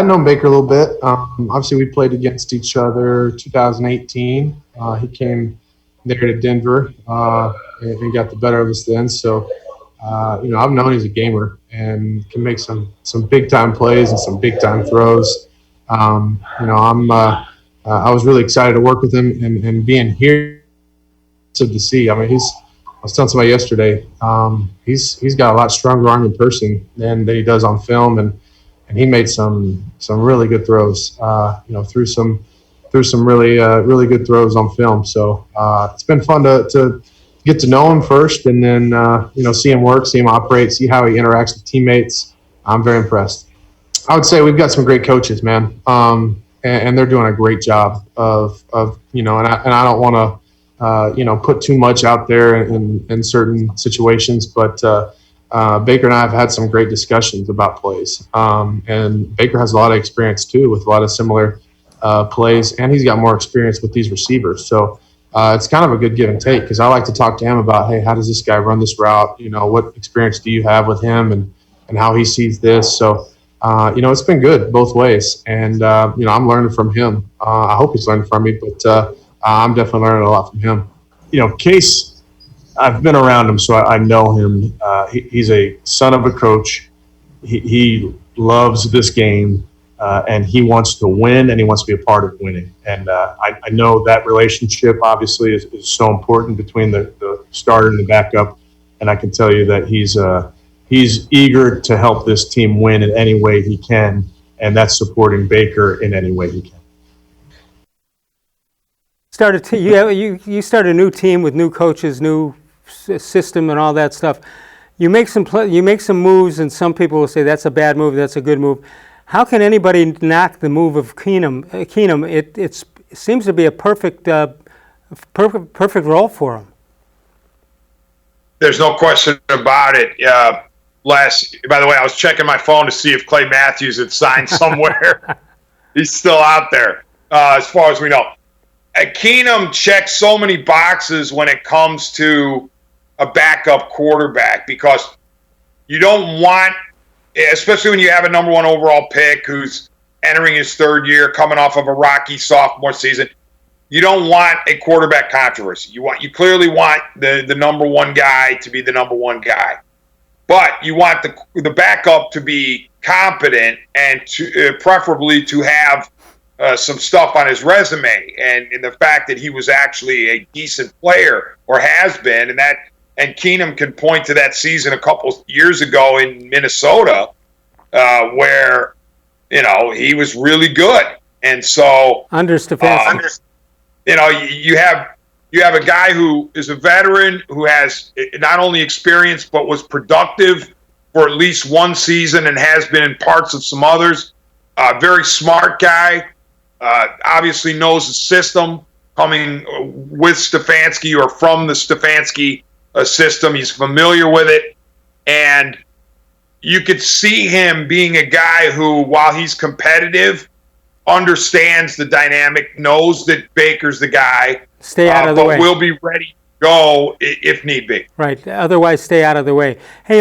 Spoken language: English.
I've known Baker a little bit. Obviously, we played against each other 2018. He came there to Denver and got the better of us then. So, I've known he's a gamer and can make some big-time plays and some big-time throws. I was really excited to work with him and being here to see. I mean, I was telling somebody yesterday, he's got a lot stronger arm in person than he does on film, and he made some really good throws. Through some really good throws on film. So it's been fun to get to know him first, and then see him work, see him operate, see how he interacts with teammates. I'm very impressed. I would say we've got some great coaches, man, and they're doing a great job of and I don't want to put too much out there in certain situations, but Baker and I have had some great discussions about plays, and Baker has a lot of experience too with a lot of similar plays, and he's got more experience with these receivers. So it's kind of a good give and take, because I like to talk to him about, hey, how does this guy run this route? What experience do you have with him, and how he sees this? So it's been good both ways, and I'm learning from him. I hope he's learning from me, but I'm definitely learning a lot from him. Case, I've been around him, so I know him. He's a son of a coach. He loves this game, and he wants to win, and he wants to be a part of winning. And I know that relationship obviously is so important between the starter and the backup. And I can tell you that he's eager to help this team win in any way he can, and that's supporting Baker in any way he can. You start a new team with new coaches, new system, and all that stuff. You make some moves, and some people will say that's a bad move, that's a good move. How can anybody knock the move of Keenum? It seems to be a perfect role for him. There's no question about it. By the way, I was checking my phone to see if Clay Matthews had signed somewhere. He's still out there, as far as we know. Keenum checks so many boxes when it comes to a backup quarterback, because you don't want, especially when you have a number one overall pick who's entering his third year, coming off of a rocky sophomore season, you don't want a quarterback controversy. You clearly want the number one guy to be the number one guy. But you want the backup to be competent and preferably to have some stuff on his resume, and the fact that he was actually a decent player, or has been, and Keenum can point to that season a couple years ago in Minnesota where he was really good. And so under Stefanski, you have a guy who is a veteran, who has not only experience but was productive for at least one season and has been in parts of some others. Very smart guy. Obviously knows the system, coming with Stefanski or from the Stefanski system. He's familiar with it. And you could see him being a guy who, while he's competitive, understands the dynamic, knows that Baker's the guy. Stay out of the way. But will be ready to go if need be. Right. Otherwise, stay out of the way. Hey,